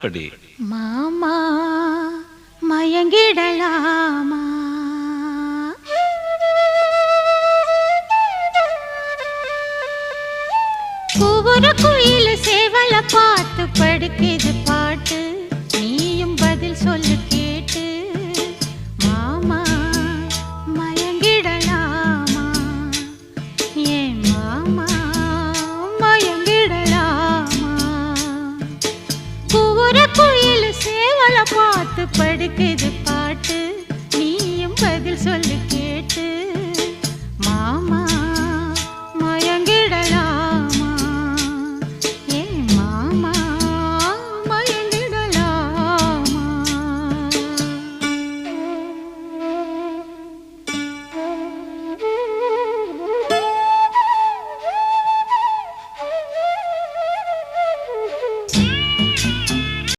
படி மாமா மயங்கிடலாமா? ஒவ்வொரு குயில் சேவல பார்த்து படுக்குது பாட்டு, நீயும் பதில் சொல்லு கேட்டு. மாமா மயங்கிடலாமா? ஏன் மாமா மயங்கிடலாமா? ஒவ்வொரு குயில் சேவல பார்த்து படுக்குது பாட்டு, நீயும் பதில் சொல்லு கேட்டு.